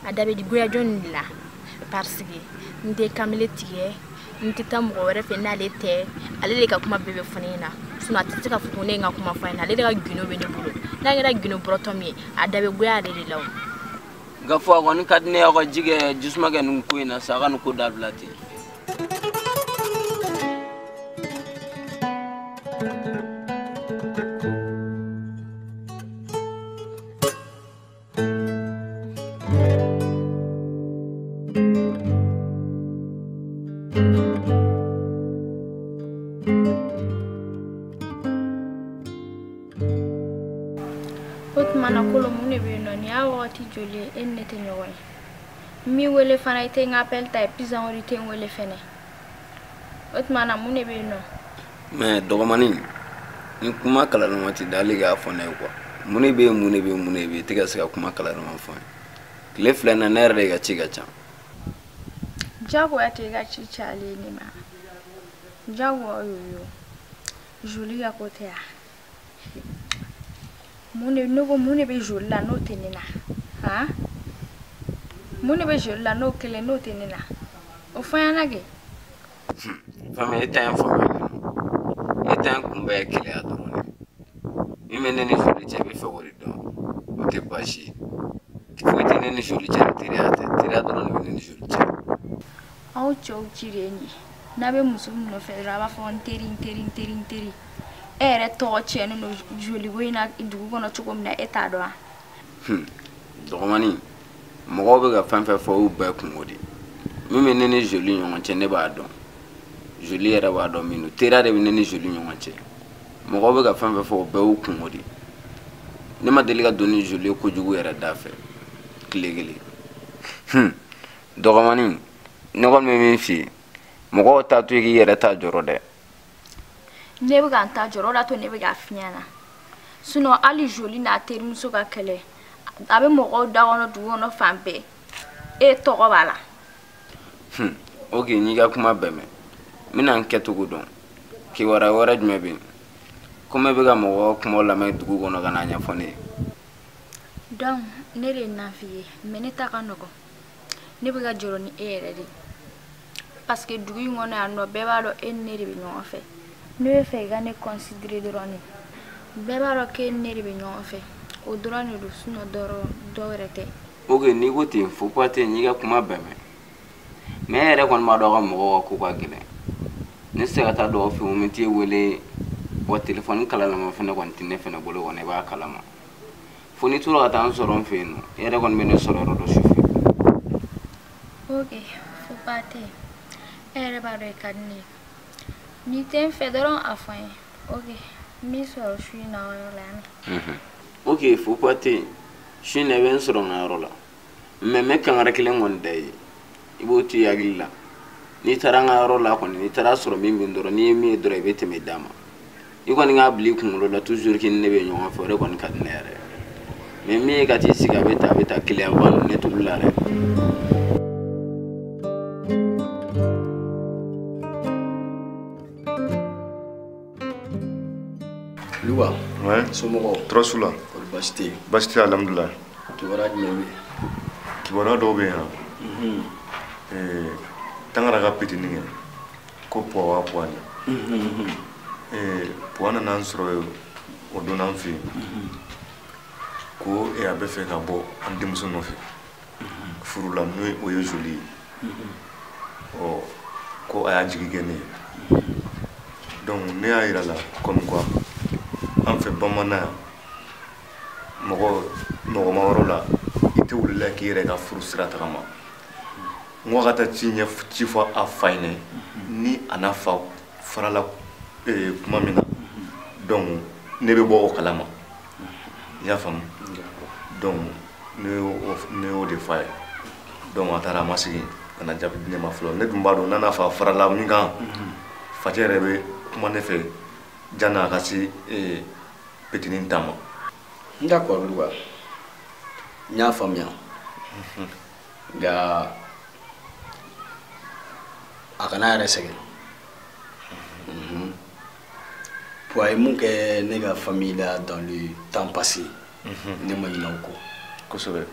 adabe di goya jon la parce que nte kamele tige nte tamu wore fe na lete ale le ka kuma bebe fonina sino atete ka fukune nga kuma fina ale ga gino be ne bulu na ngira gino brotomi adabe goya ale le law gafo agoni kadne ago jige jusma ga nun kuina saga nu ko dalblati joli ennete ñoy mi wele fana ite ngapel tay pisan ori te wele fene ot mana mune be no mais dogomani ni kuma kala no mati dali ga fone quoi mune be tiga sika kuma kala no fone le flana nere ga ciga cha jago ate ga ci chale ni ma jago yo joli ga kote ya mune be joli la no tenina ha mune be joli la no kele no tenina o fayana ge fami etan kumbe kele adorone mi menene joli je be favori do o te bashi faut tenir joli je tire adorone menene joli je au chou chireni nabe musum no fe raba fon teri ere to chenu no joli wina idugo kono chukomna etado dogomani mogo be ga fanfa fo ba kumodi mi menene joli nyonche ne ba don joli era ba don minu tera de menene joli nyonche mogo be ga fanfa fo ba kumodi ne ma deliga doni joli ko jugu era dafe klegele dogomani ne gon me min fi mogo ta to yi era ta joro de ne be ga ta joro la to ne be ga fiana suno ali joli na teri muso ga kele abe mogo dagono dugono fampe e togo bala oge ni ga kuma beme mina nketu gudon ki wara jmebe kuma be ga mogo kuma la me dugono ga nanya fone donc ne le navie meneta kanoko ne be ga joro ni ere di parce que dugu ngone anno be balo eneri be nyon fe ne fe ga ne considérer drone be balo ke eneri be nyon fe o drone do suno do rete oge ni go tin fo pate ni ga kuma beme me ere kon ma do ga mo ko kwa gile ne se ata do fi mo meti wele o telephone kala la mo fene kon tinne fene bolo wona ba kala ma fo ni turo ata an soron fe no ere kon mene soro do sufi oge fo pate ere ba do kadni ni ten federon afin oge mi soro shui na o la ok faut pas te je ne vais pas na rola mais me kan rakelen wonde iboti yagilla ni taranga rola ko ni tara soro mi ndoro ni mi doro bete me dama iko ni ngabli kungulo la toujours kin ne be nyoma fore kon kad nere mais mi ga ti siga beta client ban ne tulare Louba. Ouais. Somogo. Trop sous là. Basti. Basti alhamdulillah. Tu vas me. Tu vas do be ha. Tangara ga pitini. Ko po wa po ni. Po na nan soro o do nan fi. Ko e abe fe ka bo andim so no fi. Furu la no o yo joli. O ko aya jigi gene. Donc ne a ira là comme quoi en fait bamana mogo mawro la ite wulila ki yere ka frustra tagama ngo gata tinya ci fo a fayne ni ana fa farala kuma mina donc ne be bo o kalama ya fam donc ne o de fay donc atara masigi ana jabi ne ma flo ne dum bado nana fa farala mi kan fatere be kuma ne fe jana kasi petinin tama. D'accord, Louba. Nya famia. Ga akana resege. Pour aimer que nega famille là dans le temps passé. Ne ma ina ko. Kosobe.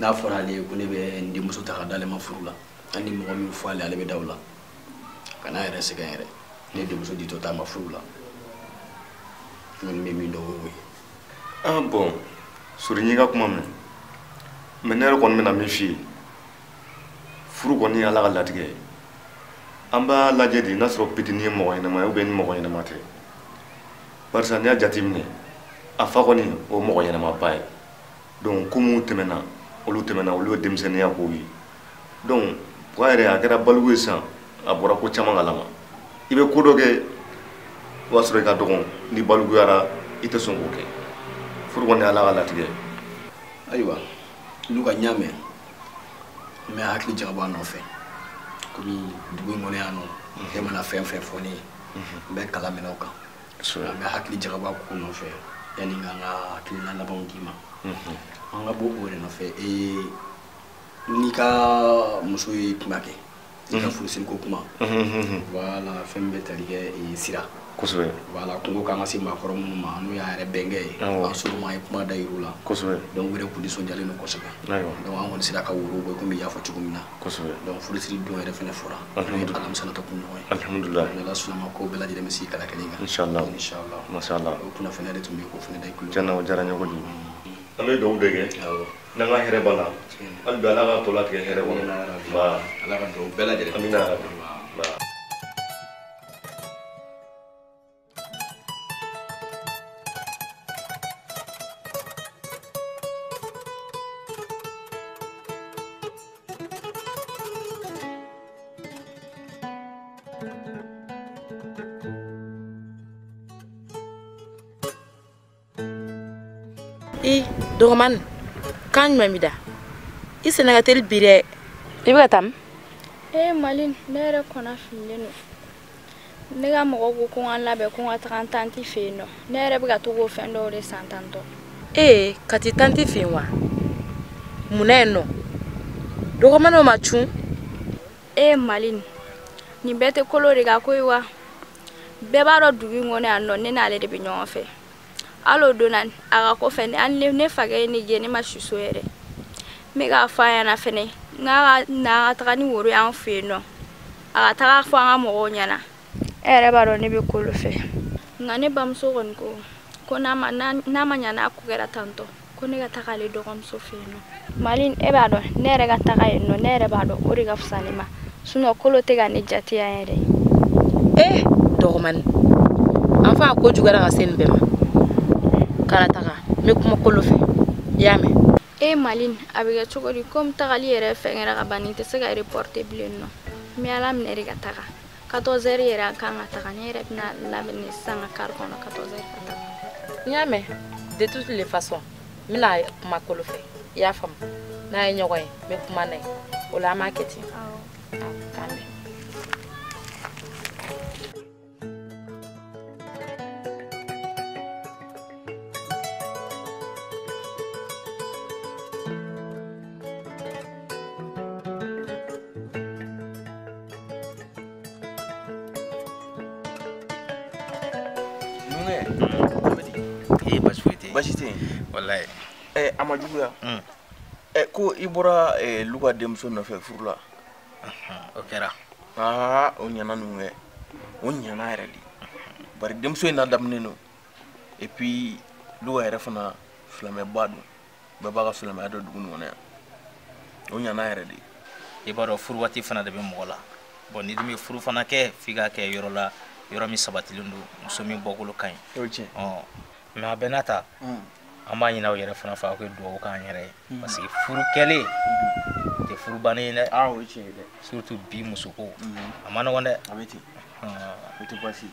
n'a fɔra ale ko ne bɛ n denmuso ta ka d'ale ma furu la ani mɔgɔ min fɔ ale bɛ daw la kana yɛrɛ sɛgɛn yɛrɛ ne denmuso di to ta ma furu la n bɛ min dɔn o ye ah bon sori ɲi ka kuma mɛn mais ne yɛrɛ kɔni bɛna min f'i ye furu kɔni ye ala ka latigɛ ye an b'a lajɛ de n'a sɔrɔ pitini ye mɔgɔ ɲɛnama ye ou bien ni mɔgɔ ɲɛnama tɛ barisa n'i y'a jateminɛ a fa kɔni o mɔgɔ ɲɛnamaba ye donc ko minnu tɛmɛna olu ye denmisɛnninya kow ye donc puwa yɛrɛ a kɛra baliku ye sisan a bɔra ko caman kalama i bɛ ko dɔ kɛ o b'a sɔrɔ i ka dɔgɔn ni balikuyara i tɛ sɔn k'o kɛ furu kɔni ye ala ka latigɛ ye ayiwa Luka ɲa mɛn n bɛ hakili jagabɔ a nɔfɛ komi dugu in kɔnɔ yan nɔ e mana fɛn fɛn fɔ ne ye n bɛ kala minɛ o kan n bɛ hakili jagabɔ a ko nɔfɛ yanni n ka n ka hakilina labanw d'i ma an ka bɔ o de nɔfɛ n'i ka muso ye kuma kɛ i ka furusiriko kuma wala fɛn bɛ tali kɛ sira kosɛbɛ wala kungo k'an ka se maakɔrɔ minnu ma n'o y'a yɛrɛ bɛnkɛ ye an sɔrɔ ma ye kuma da yir'u la kosɛbɛ donc u yɛrɛ kun nisɔndiyalen don kosɛbɛ donc an kɔni sera ka woro bɔ komi i y'a fɔ cogo min na kosɛbɛ donc furusiri don yɛrɛ fɛnɛ fɔra n'o ye alamisanata kun ɲɔgɔn ye alhamdulillah ni ala sɔnn'a ma ko bɛɛ lajɛlen bɛ sigi kala kelen kan inshallah mashallah o kunnafoniya de tun bɛ yen k'o fɛnɛ da i kulo tiɲɛna o diyara n ye kojugu an bɛ dugawu de kɛ n'an ka hɛrɛ b'a la hali bi ala ka tɔ latigɛ hɛrɛ kɔnɔ ala ka dugawu bɛɛ lajɛlen amina dɔgɔman kan jumɛn b'i da i senna ka teli bi dɛ i bɛ ka taa min Malin ne yɛrɛ kɔnɔ fililen don ne ka mɔgɔ ko ko n ka labɛn ko n ka taga n tanti fɛ yen nɔ ne yɛrɛ bɛ ka to k'o fɛn dɔw de san tantɔ ka t'i tanti fɛ yen wa munna yen nɔ dɔgɔmanw ma cun Malin nin bɛɛ tɛ kolo de ka ko ye wa bɛɛ b'a dɔn dugu in kɔnɔ yan nɔ ne n'ale de bɛ ɲɔgɔn fɛ hali o donna a ka kɔfɛ ne fakɛ ye ne gɛn ne ma si so yɛrɛ n bɛ k'a fɔ a ɲɛna fɛnɛ n'a ka taga ni woro y'an fɛ yen nɔ a ka taga fɔ an ka mɔgɔw ɲɛna e yɛrɛ b'a dɔn ne bɛ kolo fɛ nka ne bamuso kɔni ko n'a ma ɲa n'a ko kɛra tantɔ ko ne ka taga ale dɔgɔmuso fɛ yen nɔ Malin e b'a dɔn ne yɛrɛ ka taga yen nɔ ne yɛrɛ b'a dɔn o de ka fisa ne ma sinon kolo tɛ ka ne jate yan yɛrɛ dɔgɔmani an fa ko jugara ka se nin bɛɛ ma kana taga n bɛ kuma kolo fɛ i y'a mɛn Malin a bɛ kɛ cogo di komi tagali yɛrɛ fɛngɛra ka ban nin tɛ se ka reporter bilen nɔ n bɛ ala minɛ de ka taga 14 heures yɛrɛ an kan ka taga ne yɛrɛ bɛna labɛn ne sisan ka kari kɔnɔ 14 heures ka taga n y'a mɛn de toutes les façons n bɛna kuma kolo fɛ i y'a faamu n'a ye ɲɔgɔn ye n bɛ kuma n'a ye o la an b'a kɛ ten k'an bɛn basi tɛ yen wallahi a ma juguya ko i bɔra Luka denmuso nɔfɛ furu la o kɛra o ɲana ninnu kɛ o ɲana yɛrɛ de bari denmuso in ladamunen don et puis Luka yɛrɛ fana filamɛba don bɛɛ b'a ka filamɛya dɔn dugu nin kɔnɔ yan o ɲana yɛrɛ de i b'a dɔn furu waati fana de bɛ mɔgɔ la bon ni dun bɛ furu fana kɛ f'i ka kɛ yɔrɔ la yɔrɔ min sabatilen don muso min bɔkolo ka ɲi o tiɲɛ mais a bɛɛ n'a ta an b'a ɲini aw yɛrɛ fana fɛ aw ka dugawu k'an yɛrɛ ye parce que furu kɛlen tɛ furu bannen ye dɛ o tiɲɛ dɛ surtout bi musoko a ma nɔgɔn dɛ a bɛ ten o tɛ basi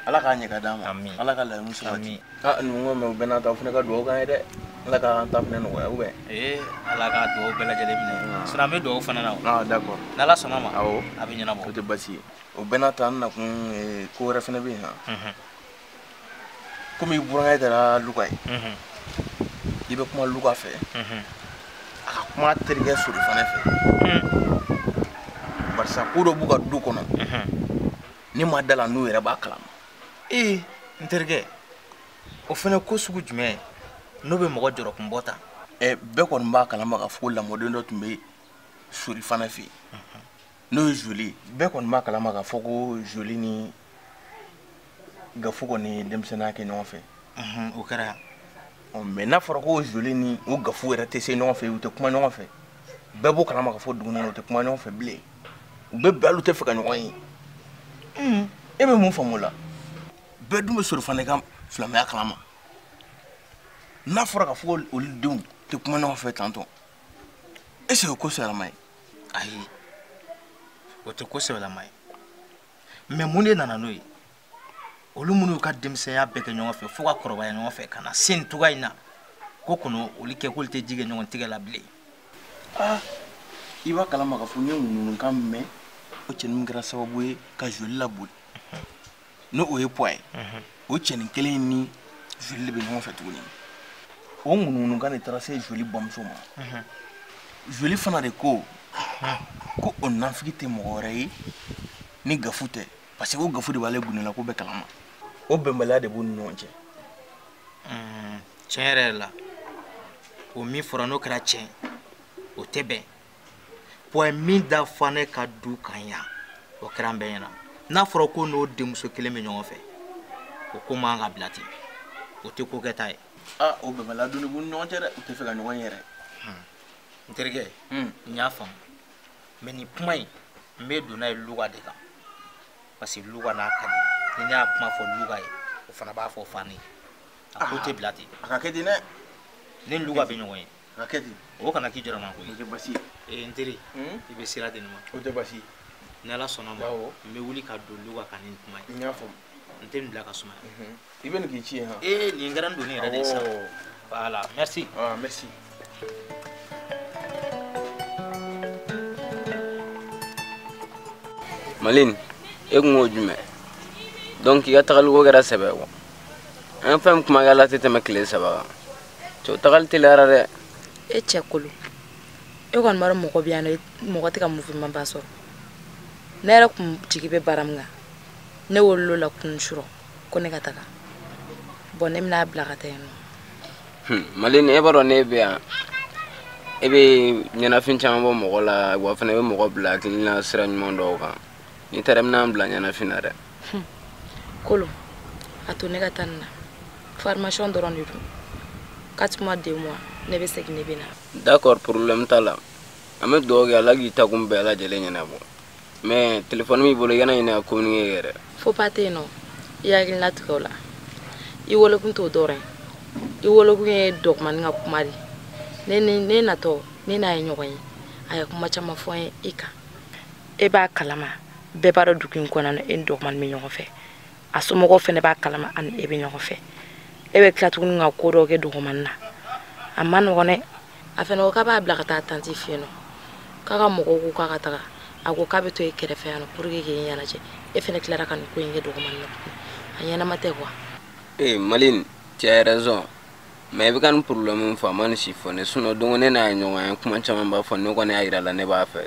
ala k'a ɲɛ ka d'an ma amin ala ka laɲini sabati amin ninnu mɛ u bɛɛ n'a ta aw fana ka dugawu k'an ye dɛ ala k'an ta fana nɔgɔya ou bien ala ka dugawu bɛɛ lajɛlen minɛ sinon an bɛ dugawu fana na d'accord n'ala sɔnna ma awɔ a bɛ ɲɛnabɔ o tɛ basi ye o bɛɛ n'a ta an nakun ko wɛrɛ fana bɛ yen komi i burankɛ kɛra Luka ye i bɛ kuma Luka fɛ a ka kuma terikɛ Sori fana fɛ barisa ko dɔ b'u ka du kɔnɔ ni ma da la n'u yɛrɛ b'a kalama n terikɛ o fana ko sugu jumɛn n'o bɛ mɔgɔ jɔrɔkunbɔ ta bɛɛ kɔni b'a kalama ka fɔ lamɔden dɔ tun bɛ sori fana fɛ yen n'o ye Joli bɛɛ kɔni b'a kalama ka fɔ ko Joli ni Gafu kɔni ye denmisɛnninya kɛ ɲɔgɔn fɛ o kɛra mais n'a fɔra ko Joli ni o Gafu yɛrɛ tɛ se ɲɔgɔn fɛ u tɛ kuma ɲɔgɔn fɛ bɛɛ b'o kalama ka fɔ dugu kɔnɔ u tɛ kuma ɲɔgɔn fɛ bilen u bɛɛ bɛɛ tɛ fɛ ka ɲɔgɔn ye e bɛ mun faamu o la bɛɛ dun bɛ sori fana ka filamaya kalama n'a fɔra ka fɔ olu denw tɛ kuma ɲɔgɔn fɛ tantɔ est-ce que o ko sɛbɛlama ye ayi o tɛ ko sɛbɛlama ye mais mun de nana n'o ye olu minnu y'u ka denmisɛnya bɛɛ kɛ ɲɔgɔn fɛ fo ka kɔrɔbaya ɲɔgɔn fɛ ka na se nin cogoya in na ko kɔnɔ olu kɛ k'olu tɛ ji kɛ ɲɔgɔn tigɛ la bilen i b'a kalama ka fɔ n ye ŋununukan mɛn o cɛnin min kɛra sababu ye ka Joli laboli n'o o ye poids ye o cɛnin kelen ni Joli de bɛ ɲɔgɔn fɛ tuguni o ŋununukan de taara se Joli bamuso ma Joli fana de ko o nafigi tɛ mɔgɔ wɛrɛ ye ni Gafu tɛ parce que o Gafu de b'ale gunela ko bɛɛ kalama o bɛnbaliya de b'u ni ɲɔgɔn cɛ tiɲɛ yɛrɛ la o min fɔra n'o kɛra tiɲɛ o tɛ bɛn poids min da Fanɛ ka du kan yan o kɛra an bɛɛ ɲɛna n'a fɔra ko n'o denmuso kelen bɛ ɲɔgɔn fɛ o ko man ka bila ten o tɛ ko kɛta ye o bɛnbaliya dun de b'u ni ɲɔgɔn cɛ dɛ u tɛ fɛ ka ɲɔgɔn yɛrɛ n terikɛ n y'a faamu mais nin kuma in n bɛ don n'a ye Luga de kan parce que Luga n'a ka di ni ne y'a kuma fɔ Luga ye o fana b'a fɔ Fanɛ a ko tɛ bila ten a ka kɛ ten dɛ ni Luga bɛ ɲɔgɔn ye a ka kɛ ten o kana k'i jɔrɔma koyi o tɛ basi ye n teri i bɛ sira di nin ma o tɛ basi ye ni Ala sɔnna ma n bɛ wuli ka don Luga kan ni kuma ye n y'a faamu n tɛ nin bila ka sumaya i bɛ nin k'i ci ye han nin kɛra n donni yɛrɛ de ye sa voilà merci merci Malin e kun ko jumɛn donc i ka tagaliko kɛra sɛbɛ wa an fɛn kuma kɛ la tɛ tɛmɛ tile 3 kan cɛw tagali teliyara dɛ e cɛ kolo e kɔni b'a dɔn mɔgɔ bɛ yan nɔ mɔgɔ tɛ ka mouvement ba sɔrɔ ne yɛrɛ kun jigi bɛ bara min kan ne wolola la kun surɔ ko ne ka taga bon ne bɛna bila ka taa yen nɔ Malin e b'a dɔn ne bɛ yan e bɛ ɲɛnafin caman bɔ mɔgɔ la wa fana e bɛ mɔgɔ bila hakilina sira ɲuman dɔw kan ni taara n bɛna n bila ɲɛnafin na dɛ kolo a to ne ka taa nin na formation dɔrɔn de don 4 mois 2 mois ne bɛ segin ne bɛ na d'accord problème t'a la an bɛ dugawu kɛ Ala k'i takun bɛɛ lajɛlen ɲɛnabɔ mais téléphone b'i bolo i kana ɲinɛ ka communiquer yɛrɛ fo pas tɛ yen nɔ i hakilina tigɛ o la i wolokun t'o dɔrɔn ye i wolokun ye dɔgɔmanin ka kuma de ne natɔ ne n'a ye ɲɔgɔn ye a ye kuma caman fɔ n ye i kan e b'a kalama bɛɛ b'a dɔn dugu in kɔnɔ e ni dɔgɔmanin bɛ ɲɔgɔn fɛ a somɔgɔw fɛnɛ b'a kalama ani e bɛ ɲɔgɔn fɛ e bɛ tila tuguni ka ko dɔw kɛ dɔgɔmanin na a ma nɔgɔn dɛ a fɛnɛ ko k'a b'a bila ka taa tanti fɛ yen nɔ k'a ka mɔgɔw ko k'a ka taga a ko k'a bɛ to e kɛrɛfɛ yan nɔ pour que k'e ɲɛnajɛ e fɛnɛ tilara ka nin ko in kɛ dɔgɔmanin na a ɲɛnama tɛ quoi Malin tu as raison mais i bɛ ka nin problème min fɔ a ma nin si fɔ ne sinon don ne n'a ye ɲɔgɔn ye kuma caman b'a fɔ ne kɔni y'a yira la ne b'a fɛ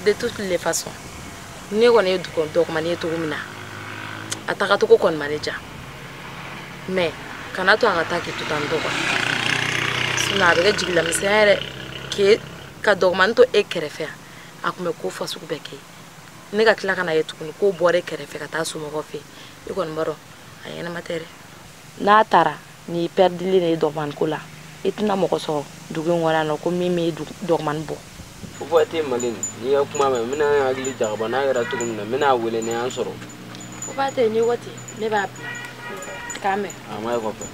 de toutes les façons ne kɔni ye dɔgɔmanin ye cogo min na a tagacogo kɔni ma ne diya mais kana to a ka taa k'i to tan dɔgɔ sinon a bɛ kɛ jigilamisɛnya yɛrɛ k'e ka dɔgɔmanin to e kɛrɛfɛ yan a tun bɛ ko fɔ sugu bɛɛ kɛ ne ka tila ka na ye tuguni k'o bɔra e kɛrɛfɛ ka taa somɔgɔw fɛ e kɔni b'a dɔn a ɲɛnama tɛ dɛ n'a taara ni perdili de ye dɔgɔmanin ko la i tɛna mɔgɔ sɔrɔ dugu in kɔnɔ yan nɔ ko min bɛ dɔgɔmanin bɔ fo tɛ Malin n'i ka kuma mɛn n bɛna n hakili jagaba n'a kɛra cogo min na n bɛna wele ni y'an sɔrɔ fo tɛ ni waati ne b'a bila k'a mɛn a ma ye kɔfɛ